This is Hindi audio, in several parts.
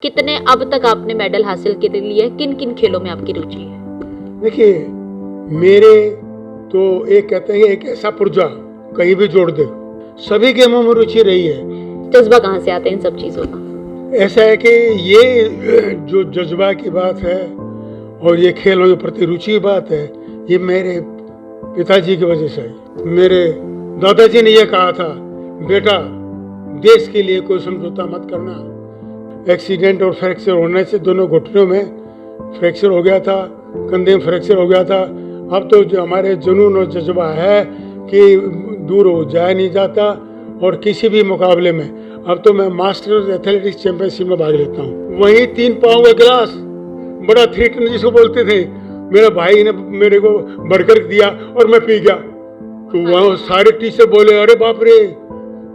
कितने अब तक आपने मेडल हासिल के लिए, किन किन खेलों में आपकी रुचि है? देखिए, मेरे तो एक कहते हैं एक ऐसा पुर्जा कहीं भी जोड़ दे, सभी गेमों में रुचि रही है। जज्बा कहाँ से आता है इन सब चीज़ों का? ऐसा है कि ये जो जज्बा की बात है और ये खेलों के प्रति रुचि की बात है, ये मेरे पिताजी की वजह से आई। मेरे दादाजी ने ये कहा था, बेटा देश के लिए कोई समझौता मत करना। एक्सीडेंट और फ्रैक्चर होने से दोनों घुटनों में फ्रैक्चर हो गया था, कंधे में फ्रैक्चर हो गया था। अब तो जो हमारे जुनून और जज्बा है कि दूर हो जाया नहीं जाता, और किसी भी मुकाबले में अब तो मैं मास्टर एथलेटिक्स चैंपियनशिप में भाग लेता हूँ। वहीं 3 पाँव का गिलास, बड़ा 3 टन जिसको बोलते थे, मेरा भाई ने मेरे को भरकर दिया और मैं पी गया। तो वहाँ सारे टीचर बोले, अरे बाप रे,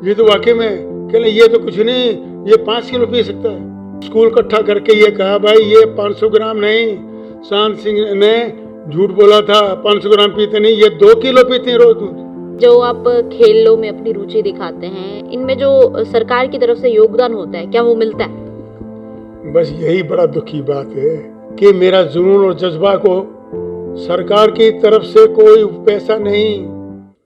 ये तो वाकई में कहले ये तो कुछ नहीं, ये 5 किलो पी सकता है। स्कूल इकट्ठा करके ये कहा, भाई ये 500 ग्राम नहीं, शांत सिंह ने झूठ बोला था, 500 ग्राम पीते नहीं, ये 2 किलो पीते हैं रोज दूध। जो आप खेलों में अपनी रुचि दिखाते हैं, इनमें जो सरकार की तरफ से योगदान होता है, क्या वो मिलता है? बस यही बड़ा दुख की बात है कि मेरा जुनून और जज्बा को सरकार की तरफ से कोई पैसा नहीं।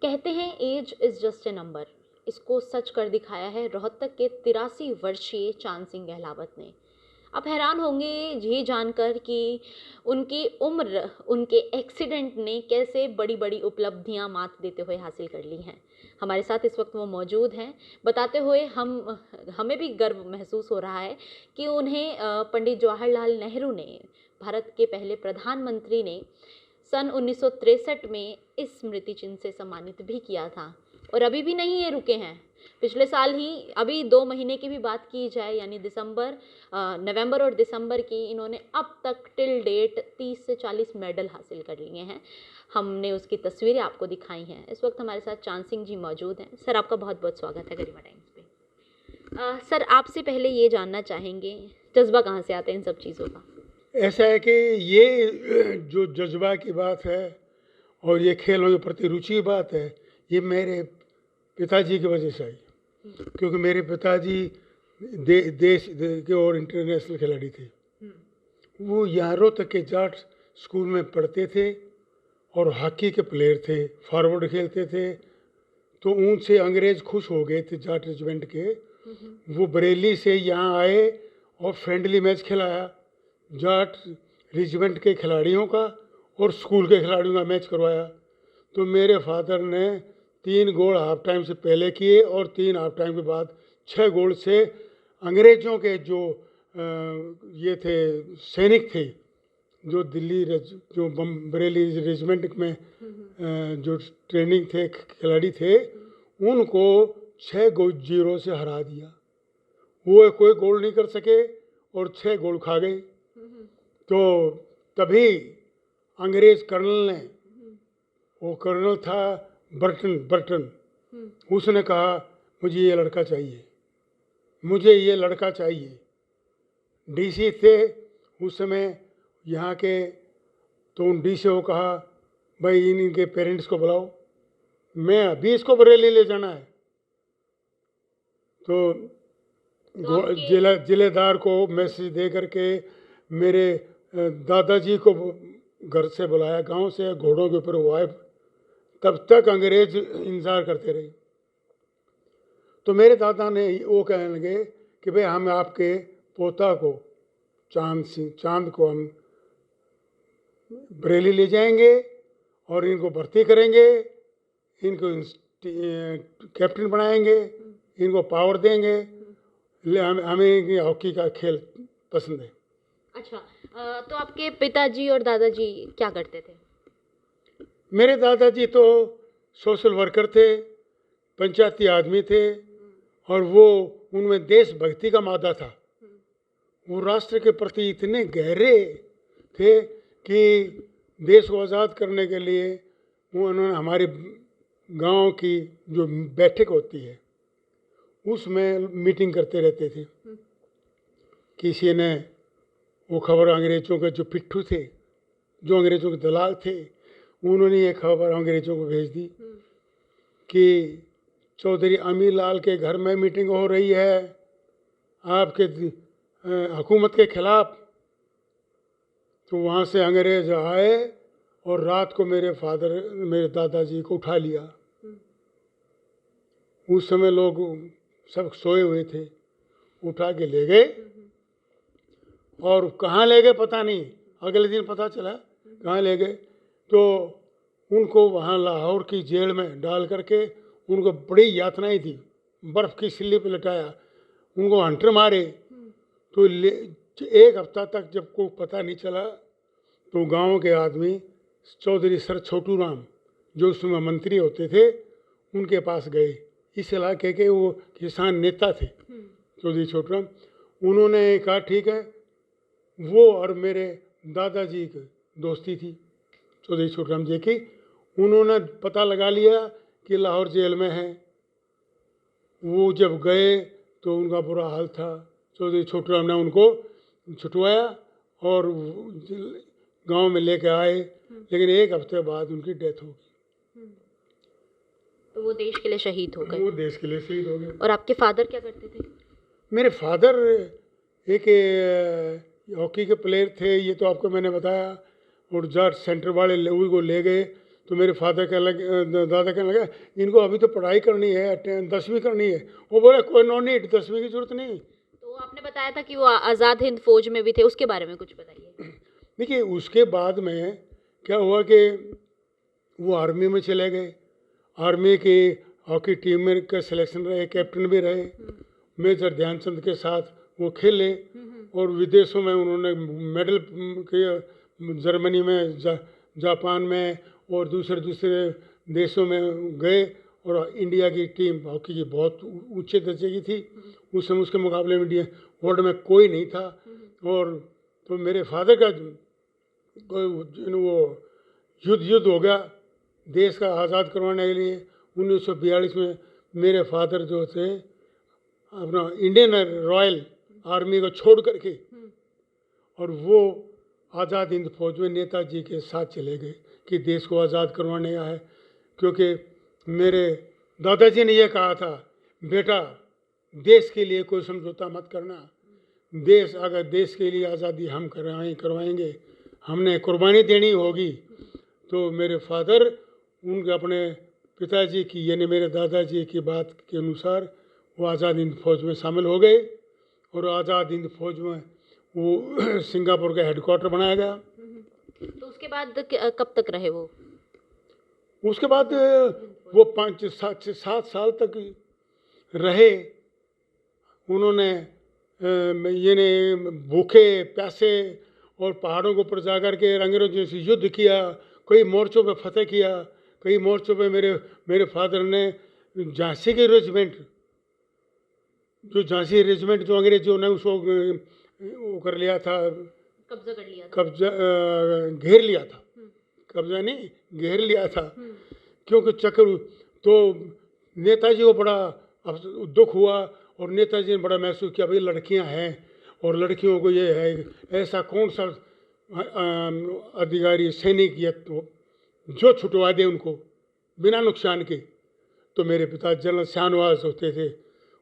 कहते हैं age is just a number, इसको सच कर दिखाया है रोहतक के 83 वर्षीय चांद सिंह गहलावत ने। आप हैरान होंगे ये जानकर कि उनकी उम्र उनके एक्सीडेंट ने कैसे बड़ी बड़ी उपलब्धियां मात देते हुए हासिल कर ली हैं। हमारे साथ इस वक्त वो मौजूद हैं, बताते हुए हमें भी गर्व महसूस हो रहा है कि उन्हें पंडित जवाहरलाल नेहरू ने, भारत के पहले प्रधानमंत्री ने सन 1963 में इस स्मृति चिन्ह से सम्मानित भी किया था। और अभी भी नहीं ये रुके हैं, पिछले साल ही, अभी 2 महीने की भी बात की जाए यानी नवंबर और दिसंबर की, इन्होंने अब तक टिल डेट 30 से 40 मेडल हासिल कर लिए हैं। हमने उसकी तस्वीरें आपको दिखाई हैं। इस वक्त हमारे साथ चांद सिंह जी मौजूद हैं। सर, आपका बहुत बहुत स्वागत है गरिमा टाइम्स पे। सर, आपसे पहले ये जानना चाहेंगे, जज्बा कहाँ से आता है इन सब चीज़ों का? ऐसा है कि ये जो जज्बा की बात है और ये खेलों के प्रति रुचि की बात है, ये मेरे पिताजी की वजह से आई। क्योंकि मेरे पिताजी देश के और इंटरनेशनल खिलाड़ी थे। वो यहाँ रोहतक के जाट स्कूल में पढ़ते थे और हॉकी के प्लेयर थे, फॉरवर्ड खेलते थे। तो उनसे अंग्रेज़ खुश हो गए थे जाट रेजिमेंट के। वो बरेली से यहाँ आए और फ्रेंडली मैच खिलाया, जाट रेजिमेंट के खिलाड़ियों का और स्कूल के खिलाड़ियों का मैच करवाया। तो मेरे फादर ने 3 गोल हाफ टाइम से पहले किए और 3 हाफ टाइम के बाद 6 गोल से अंग्रेज़ों के जो ये थे सैनिक थे, जो जो बरेली रेजिमेंट में जो ट्रेनिंग थे, खिलाड़ी थे, उनको 6-0 से हरा दिया। वो कोई गोल नहीं कर सके और 6 गोल खा गए। तो तभी अंग्रेज़ कर्नल ने, वो कर्नल था बर्टन, उसने कहा मुझे ये लड़का चाहिए, मुझे ये लड़का चाहिए। डीसी थे उस समय यहाँ के, तो उन डीसी को कहा, भाई इनके पेरेंट्स को बुलाओ, मैं अभी इसको बरेली ले जाना है। तो जिलेदार को मैसेज दे करके मेरे दादाजी को घर से बुलाया, गांव से, घोड़ों के ऊपर वो आए। तब तक अंग्रेज इंतज़ार करते रहे। तो मेरे दादा ने वो कहने लगे कि भाई हम आपके पोता को, चांद को हम बरेली ले जाएंगे और इनको भर्ती करेंगे, इनको कैप्टन बनाएंगे, इनको पावर देंगे, हमें हॉकी का खेल पसंद है। अच्छा, तो आपके पिताजी और दादाजी क्या करते थे? मेरे दादाजी तो सोशल वर्कर थे, पंचायती आदमी थे, और वो उनमें देशभक्ति का मादा था। वो राष्ट्र के प्रति इतने गहरे थे कि देश को आज़ाद करने के लिए उन्होंने हमारे गांव की जो बैठक होती है उसमें मीटिंग करते रहते थे। किसी ने वो खबर अंग्रेज़ों के जो पिट्ठू थे, जो अंग्रेज़ों के दलाल थे, उन्होंने ये खबर अंग्रेज़ों को भेज दी कि चौधरी अमीर लाल के घर में मीटिंग हो रही है, आपके हुकूमत के खिलाफ, तो वहाँ से अंग्रेज़ आए और रात को मेरे दादाजी को उठा लिया। उस समय लोग सब सोए हुए थे, उठा के ले गए और कहाँ ले गए पता नहीं, अगले दिन पता चला कहाँ ले गए। तो उनको वहाँ लाहौर की जेल में डाल करके उनको बड़ी यातनाएं थी, बर्फ़ की सिल्ली पे लटाया, उनको हंटर मारे। तो एक हफ्ता तक जब को पता नहीं चला तो गांव के आदमी चौधरी सर छोटू राम जो उसमें मंत्री होते थे उनके पास गए, इस इलाके के वो किसान नेता थे चौधरी छोटू राम। उन्होंने कहा ठीक है, वो और मेरे दादाजी की दोस्ती थी चौधरी छोटू राम जी की। उन्होंने पता लगा लिया कि लाहौर जेल में है। वो जब गए तो उनका बुरा हाल था। चौधरी छोटू राम ने उनको छुटवाया और गांव में लेके आए, लेकिन एक हफ्ते बाद उनकी डेथ हो गई। तो वो देश के लिए शहीद हो गए। वो देश के लिए शहीद हो गए। और आपके फादर क्या करते थे? मेरे फादर एक हॉकी के प्लेयर थे, ये तो आपको मैंने बताया। और जब सेंटर वाले को ले गए तो मेरे फादर दादा कहने लगा इनको अभी तो पढ़ाई करनी है, 10वीं करनी है। वो बोले कोई नो नीड, 10वीं की जरूरत नहीं। तो आपने बताया था कि वो आज़ाद हिंद फौज में भी थे, उसके बारे में कुछ बताइए। देखिए उसके बाद में क्या हुआ कि वो आर्मी में चले गए। आर्मी की हॉकी टीम में का सिलेक्शन रहे, कैप्टन भी रहे। मेजर ध्यानचंद के साथ वो खेले और विदेशों में उन्होंने मेडल किया, जर्मनी में, जापान में और दूसरे देशों में गए। और इंडिया की टीम हॉकी की बहुत ऊंचे दर्जे की थी। उस समय उसके मुकाबले में इंडिया वर्ल्ड में कोई नहीं था। और तो मेरे फादर का वो युद्ध हो गया देश का आज़ाद करवाने के लिए। 1942 में मेरे फादर जो थे अपना इंडियन रॉयल आर्मी को छोड़ करके और वो आज़ाद हिंद फौज में नेताजी के साथ चले गए कि देश को आज़ाद करवाने आया है। क्योंकि मेरे दादाजी ने यह कहा था, बेटा देश के लिए कोई समझौता मत करना, देश अगर देश के लिए आज़ादी हम करवाएंगे, हमने कुर्बानी देनी होगी। तो मेरे फादर उनके अपने पिताजी की यानी मेरे दादाजी की बात के अनुसार वो आज़ाद हिंद फौज में शामिल हो गए। और आज़ाद हिंद फौज में वो सिंगापुर का हेडक्वार्टर बनाया गया। तो उसके बाद कब तक रहे वो? उसके बाद वो 5-7 साल तक रहे। उन्होंने ये ने भूखे प्यासे और पहाड़ों के ऊपर जा कर के अंग्रेजों से युद्ध किया, कई मोर्चों पे फतेह किया। कई मोर्चों पे मेरे फादर ने झांसी के रेजिमेंट जो अंग्रेजों ने उसको वो कर लिया था, घेर लिया था। कब्जा नहीं, घेर लिया था। क्योंकि चक्र तो नेताजी को बड़ा दुख हुआ और नेताजी ने बड़ा महसूस किया भाई लड़कियां हैं और लड़कियों को ये है, ऐसा कौन सा अधिकारी सैनिक या तो जो छुटवा दे उनको बिना नुकसान के। तो मेरे पिता जनरल शाहनवाज होते थे,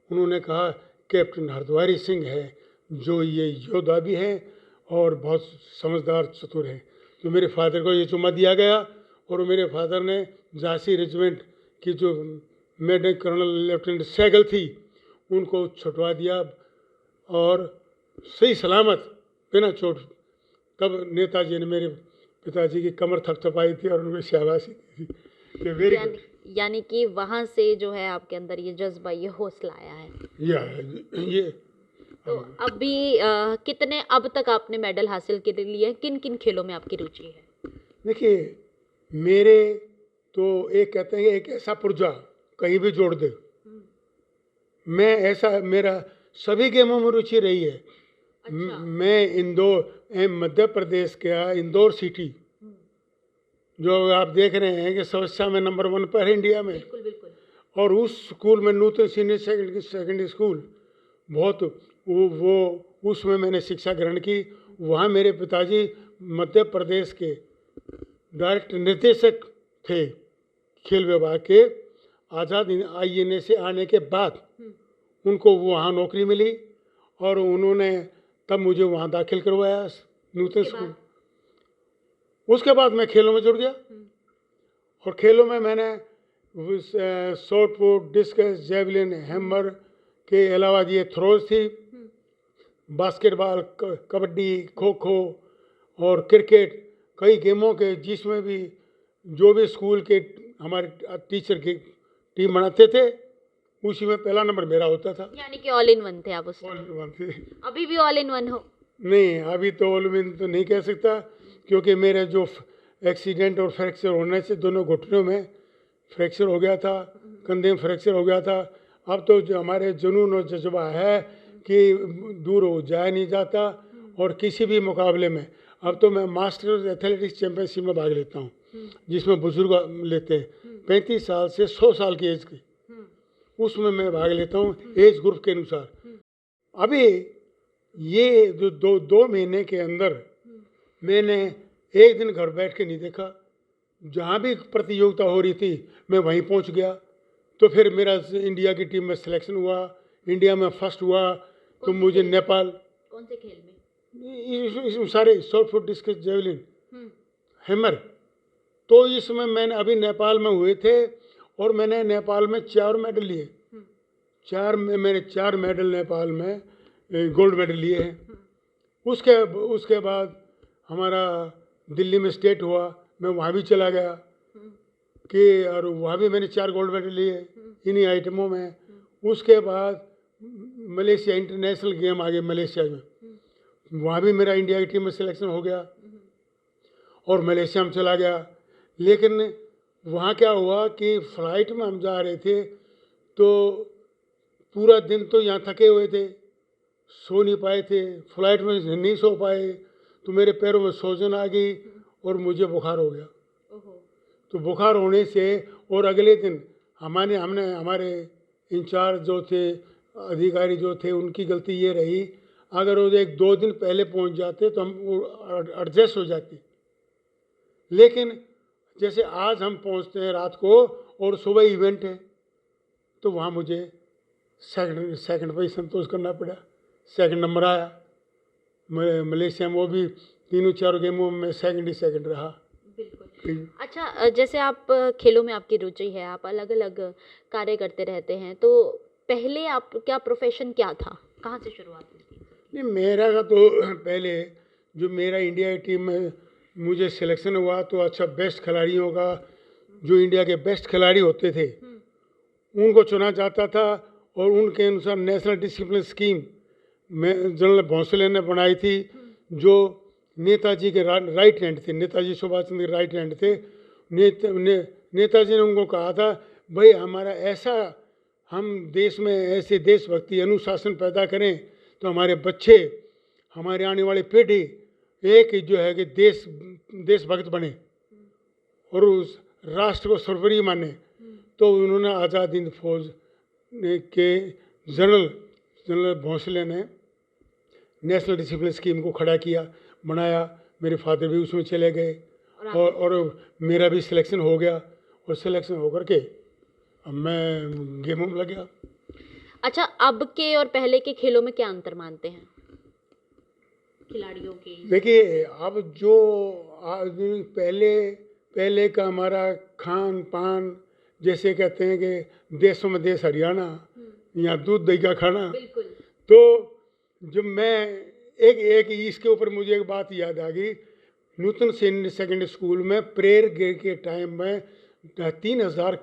उन्होंने कहा कैप्टन हरद्वारी सिंह है जो ये योद्धा भी हैं और बहुत समझदार चतुर हैं। तो मेरे फादर को ये जुम्मा दिया गया और मेरे फादर ने झांसी रेजिमेंट की जो मेजर कर्नल लेफ्टिनेंट सहगल थी उनको छुटवा दिया और सही सलामत बिना चोट। तब नेताजी ने मेरे पिताजी की कमर थपथपाई थी और उनको शाबाशी दी थी। Very good. यानी कि वहाँ से जो है आपके अंदर ये जज्बा, ये हौसला आया है। ये तो अभी कितने अब तक आपने मेडल हासिल कर लिए? किन किन खेलों में आपकी रुचि है? देखिए मेरे तो एक कहते हैं एक ऐसा पुर्जा कहीं भी जोड़ दे, मैं ऐसा, मेरा सभी गेमों में रुचि रही है। अच्छा। मैं इंदौर मध्य प्रदेश का इंदौर सिटी जो आप देख रहे हैं कि समस्या में नंबर 1 पर है इंडिया में। बिल्कुल बिल्कुल। और उस स्कूल में नूतन सीनियर सेकेंडरी स्कूल बहुत वो उसमें मैंने शिक्षा ग्रहण की। वहाँ मेरे पिताजी मध्य प्रदेश के डायरेक्ट निर्देशक थे खेल विभाग के। आज़ाद INA से आने के बाद उनको वहाँ नौकरी मिली और उन्होंने तब मुझे वहाँ दाखिल करवाया नूतन उसके स्कूल। बाद? उसके बाद मैं खेलों में जुड़ गया, और खेलों में मैंने short put, discuss, javelin, hammer के अलावा ये थ्रोज थी, बास्केटबॉल, कबड्डी, खो खो और क्रिकेट, कई गेमों के जिसमें भी जो भी स्कूल के हमारे टीचर की टीम बनाते थे उसी में पहला नंबर मेरा होता था। यानी कि ऑल इन वन थे आप उस और टाइम। वहाँ से अभी भी ऑल इन वन हो? नहीं, अभी तो ओलमिन तो नहीं कह सकता, क्योंकि मेरे जो एक्सीडेंट और फ्रैक्चर होने से दोनों घुटनों में फ्रैक्चर हो गया था, कंधे में फ्रैक्चर हो गया था। अब तो जो हमारे जुनून और जज्बा है कि दूर हो जाया नहीं जाता, और किसी भी मुकाबले में अब तो मैं मास्टर्स एथलेटिक्स चैंपियनशिप में भाग लेता हूँ, जिसमें बुजुर्ग लेते हैं 35 साल से 100 साल की एज की, उसमें मैं भाग लेता हूँ एज ग्रुप के अनुसार। अभी ये जो दो महीने के अंदर मैंने एक दिन घर बैठ के नहीं देखा, जहाँ भी प्रतियोगिता हो रही थी मैं वहीं पहुँच गया। तो फिर मेरा इंडिया की टीम में सिलेक्शन हुआ, इंडिया में फर्स्ट हुआ, तो मुझे नेपाल, कौन से खेल में? इसमें सारे short put, discuss, javelin, hammer. तो इसमें मैंने अभी नेपाल में हुए थे और मैंने नेपाल में 4 मेडल लिए, मैंने 4 मेडल नेपाल में गोल्ड मेडल लिए हैं। उसके बाद हमारा दिल्ली में स्टेट हुआ, मैं वहाँ भी चला गया कि, और वहाँ भी मैंने 4 गोल्ड मेडल लिए इन्हीं आइटमों में। उसके बाद मलेशिया इंटरनेशनल गेम आ गए मलेशिया में, वहाँ भी मेरा इंडिया की टीम में सिलेक्शन हो गया और मलेशिया में चला गया। लेकिन वहाँ क्या हुआ कि फ़्लाइट में हम जा रहे थे तो पूरा दिन तो यहाँ थके हुए थे, सो नहीं पाए थे, फ्लाइट में नहीं सो पाए, तो मेरे पैरों में सूजन आ गई और मुझे बुखार हो गया। तो बुखार होने से और अगले दिन हमने हमारे इंचार्ज जो थे, अधिकारी जो थे, उनकी गलती ये रही, अगर वो 1-2 दिन पहले पहुंच जाते तो हम एडजस्ट हो जाती। लेकिन जैसे आज हम पहुंचते हैं रात को और सुबह इवेंट है, तो वहाँ मुझे सेकंड पे संतोष करना पड़ा, सेकंड नंबर आया। मलेशिया में वो भी 3-4 गेमों में सेकंड रहा। बिल्कुल। अच्छा, जैसे आप खेलों में आपकी रुचि है, आप अलग अलग कार्य करते रहते हैं, तो पहले आप क्या प्रोफेशन क्या था, कहाँ से शुरुआत हुई थी? नहीं, मेरा का तो पहले जो मेरा इंडिया की टीम में मुझे सिलेक्शन हुआ तो अच्छा बेस्ट खिलाड़ियों का, जो इंडिया के बेस्ट खिलाड़ी होते थे उनको चुना जाता था, और उनके अनुसार नेशनल डिसिप्लिन स्कीम में जनरल भोंसले ने बनाई थी, जो नेताजी के राइट हैंड थे, नेताजी सुभाष चंद्र के राइट हैंड थे। नेताजी ने उनको कहा था, भाई हमारा ऐसा, हम देश में ऐसे देशभक्ति अनुशासन पैदा करें तो हमारे बच्चे, हमारे आने वाली पीढ़ी एक जो है कि देशभक्त बने और उस राष्ट्र को सर्वोपरि माने। तो उन्होंने आज़ाद हिंद फौज के जनरल भोंसले ने नेशनल डिसिप्लिन स्कीम को खड़ा किया, बनाया। मेरे फादर भी उसमें चले गए और मेरा भी सिलेक्शन हो गया, और सिलेक्शन होकर के अब मैं गेमों में लग गया। अच्छा, अब के और पहले के खेलों में क्या अंतर मानते हैं खिलाड़ियों के? देखिए, अब जो आदमी पहले का हमारा खान पान, जैसे कहते हैं कि देशों में देश हरियाणा, यहाँ दूध दही का खाना। बिल्कुल। तो जब मैं एक इसके ऊपर मुझे एक बात याद आ गई, नूतन सीनियर सेकेंडरी स्कूल में प्रेयर के टाइम में 3000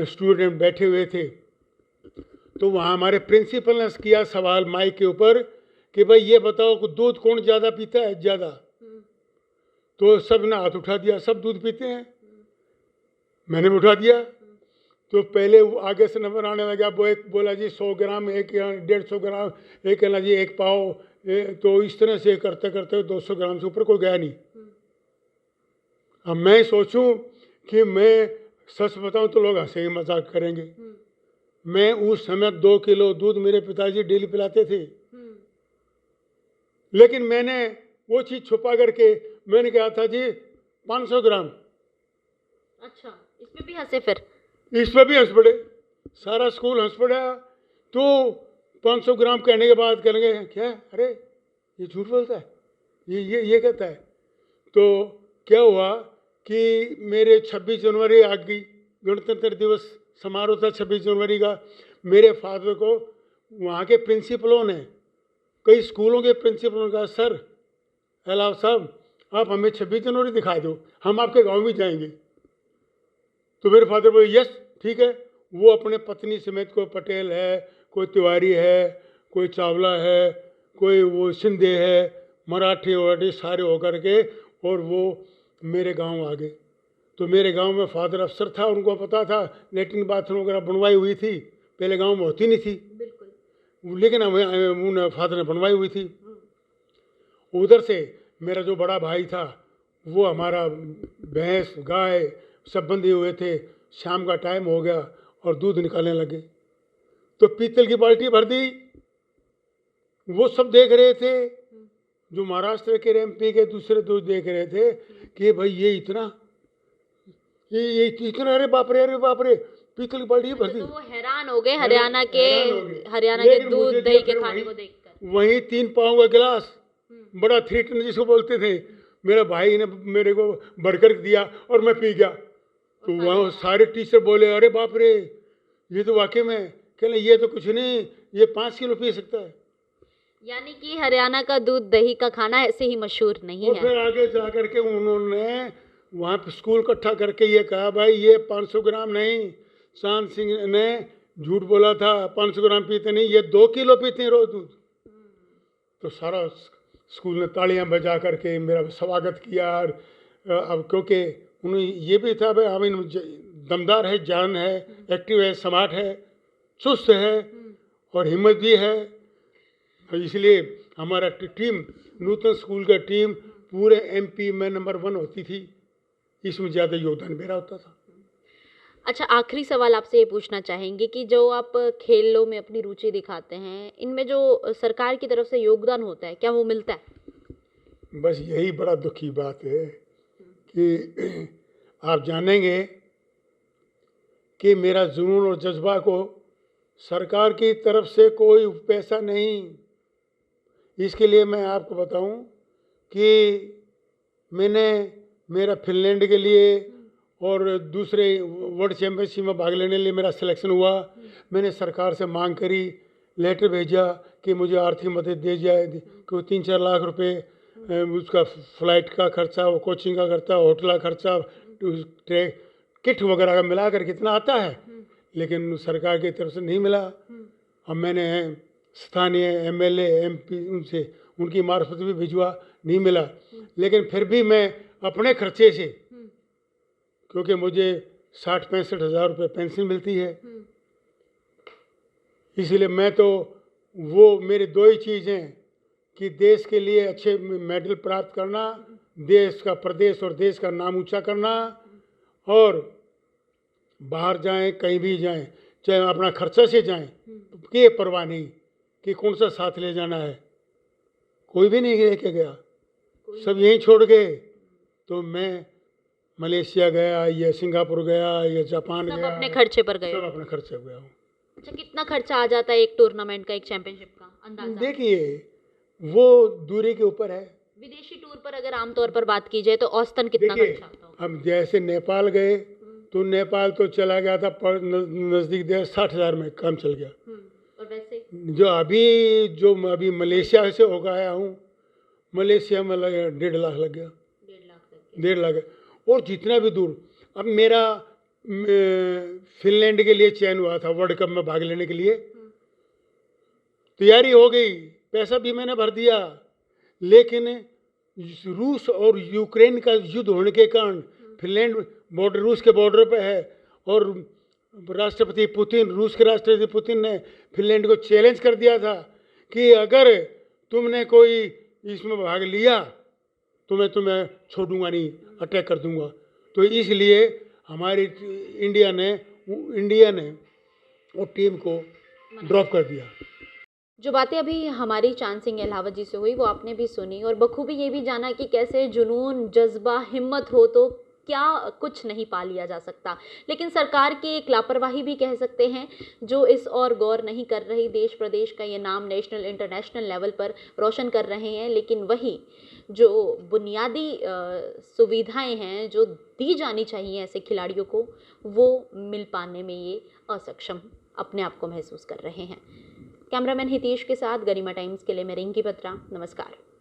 स्टूडेंट बैठे हुए थे। तो वहाँ हमारे प्रिंसिपल ने किया सवाल माइक के ऊपर कि भाई ये बताओ कि दूध कौन ज़्यादा पीता है, ज़्यादा? तो सब ने हाथ उठा दिया, सब दूध पीते हैं। मैंने भी उठा दिया। तो पहले आगे से नंबर आने लगा, वो एक बोला जी 100 ग्राम, एक 150 ग्राम, एक कहना जी 1 पाव, तो इस तरह से करते करते 200 ग्राम से ऊपर कोई गया नहीं। अब मैं सोचूं कि मैं सच बताऊं तो लोग हंसेंगे, मजाक करेंगे। मैं उस समय 2 किलो दूध मेरे पिताजी डेली पिलाते थे, लेकिन मैंने वो चीज़ छुपा करके मैंने कहा था जी 500 ग्राम। अच्छा, इसमें भी हंसे फिर? इस पर भी हंस पड़े, सारा स्कूल हंस पड़ा। तो 500 ग्राम कहने के बाद कहेंगे क्या, अरे ये झूठ बोलता है, ये कहता है। तो क्या हुआ कि मेरे 26 जनवरी आ गई, गणतंत्र दिवस समारोह था 26 जनवरी का। मेरे फादर को वहाँ के प्रिंसिपलों ने, कई स्कूलों के प्रिंसिपलों ने कहा, सर अलाव साहब आप हमें 26 जनवरी दिखा दो, हम आपके गांव में जाएंगे। तो मेरे फादर बोले यस ठीक है। वो अपने पत्नी समेत, कोई पटेल है, कोई तिवारी है, कोई चावला है, कोई वो सिंधे है, मराठी वराठी सारे होकर के, और वो मेरे गांव आ गए। तो मेरे गांव में फादर अफसर था, उनको पता था लेटरिन बाथरूम वगैरह बनवाई हुई थी, पहले गांव में होती नहीं थी, बिल्कुल। लेकिन उन फादर ने बनवाई हुई थी। उधर से मेरा जो बड़ा भाई था वो, हमारा भैंस गाय सब बंधे हुए थे, शाम का टाइम हो गया और दूध निकालने लगे, तो पीतल की बाल्टी भर दी। वो सब देख रहे थे, जो महाराष्ट्र के एमपी के दूसरे दो देख रहे थे कि भाई ये इतना, ये इतना, अरे बाप रे, अरे बाप रे, पीतल की बाल्टी भर दी। तो वो हैरान हो गए हरियाणा के लेकिन दूध मुझे दही दिया के फिर खाने को देखकर। वहीं 3 पाँव का गिलास, बड़ा 3 टन जिसको बोलते थे, मेरा भाई ने मेरे को भरकर दिया और मैं पी गया। तो वहाँ सारे टीचर बोले अरे बाप रे, ये तो वाकई में, कहले ये तो कुछ नहीं, ये 5 किलो पी सकता है। यानी कि हरियाणा का दूध दही का खाना ऐसे ही मशहूर नहीं और है। फिर आगे जा करके उन्होंने वहाँ पे स्कूल इकट्ठा करके ये कहा भाई ये 500 ग्राम नहीं, शान सिंह ने झूठ बोला था, 500 ग्राम पीते नहीं, ये 2 किलो पीते हैं रोज दूध। तो सारा स्कूल ने तालियां बजा करके मेरा स्वागत किया। और अब क्योंकि उन्हें ये भी था भाई हम दमदार है, जान है, एक्टिव है, स्मार्ट है, चुस्त है और हिम्मत भी है। इसलिए हमारा टीम, नूतन स्कूल का टीम पूरे एमपी में नंबर 1 होती थी, इसमें ज़्यादा योगदान मेरा होता था। अच्छा, आखिरी सवाल आपसे ये पूछना चाहेंगे कि जो आप खेलों में अपनी रुचि दिखाते हैं, इनमें जो सरकार की तरफ से योगदान होता है, क्या वो मिलता है? बस यही बड़ा दुख की बात है कि आप जानेंगे कि मेरा जुनून और जज्बा को सरकार की तरफ से कोई पैसा नहीं। इसके लिए मैं आपको बताऊं कि मैंने मेरा फिनलैंड के लिए और दूसरे वर्ल्ड चैम्पियनशिप में भाग लेने के लिए मेरा सिलेक्शन हुआ। मैंने सरकार से मांग करी, लेटर भेजा कि मुझे आर्थिक मदद दी जाए, क्योंकि 3-4 लाख रुपए उसका फ्लाइट का खर्चा, वो कोचिंग का खर्चा, होटल का खर्चा, किट वगैरह का मिला कर कितना आता है, लेकिन सरकार की तरफ से नहीं मिला। अब मैंने स्थानीय एमएलए एमपी उनसे, उनकी मार्फत भी भिजवा, नहीं मिला। लेकिन फिर भी मैं अपने खर्चे से, क्योंकि मुझे 60-65 हज़ार रुपये पेंशन मिलती है, इसलिए मैं तो, वो मेरी 2 ही चीज़ हैं कि देश के लिए अच्छे मेडल प्राप्त करना, देश का, प्रदेश और देश का नाम ऊंचा करना, और बाहर जाएं, कहीं भी जाएं, चाहे अपना खर्चा से जाएं, ये परवाह नहीं कि कौन सा साथ ले जाना है, कोई भी नहीं लेके गया, सब यहीं छोड़ गए। तो मैं मलेशिया गया या सिंगापुर गया या जापान सब गया, अपने खर्चे पर गए। सब अपने खर्चे गया हूँ। अच्छा, कितना खर्चा आ जाता है एक टूर्नामेंट का, एक चैंपियनशिप का अंदाजा? देखिए वो दूरी के ऊपर है। विदेशी टूर पर अगर आमतौर पर बात की जाए तो औसतन कितना देखिए खर्चा आता होगा? अब जैसे नेपाल गए तो नेपाल तो चला गया था पर नज़दीक 60,000 में काम चल गया। और वैसे जो अभी मलेशिया से होकर आया हूँ, मलेशिया में लगा 1.5 लाख लग गया, 1.5 लाख। और जितना भी दूर, अब मेरा फिनलैंड के लिए चयन हुआ था वर्ल्ड कप में भाग लेने के लिए, तैयारी हो गई, पैसा भी मैंने भर दिया, लेकिन रूस और यूक्रेन का युद्ध होने के कारण फिनलैंड बॉर्डर, रूस के बॉर्डर पे है, और राष्ट्रपति पुतिन, रूस के राष्ट्रपति पुतिन ने फिनलैंड को चैलेंज कर दिया था कि अगर तुमने कोई इसमें भाग लिया तो मैं तुम्हें छोड़ूंगा नहीं, अटैक कर दूंगा। तो इसलिए हमारी इंडिया ने वो टीम को ड्रॉप कर दिया। जो बातें अभी हमारी चांद सिंह अहलावत जी से हुई वो आपने भी सुनी, और बखूबी ये भी जाना कि कैसे जुनून, जज्बा, हिम्मत हो तो क्या कुछ नहीं पा लिया जा सकता। लेकिन सरकार की एक लापरवाही भी कह सकते हैं, जो इस और गौर नहीं कर रही, देश प्रदेश का ये नाम नेशनल इंटरनेशनल लेवल पर रोशन कर रहे हैं, लेकिन वही जो बुनियादी सुविधाएं हैं जो दी जानी चाहिए ऐसे खिलाड़ियों को, वो मिल पाने में ये असक्षम अपने आप को महसूस कर रहे हैं। कैमरामैन हितेश के साथ गरिमा टाइम्स के लिए मैं रिंकी बत्रा, नमस्कार।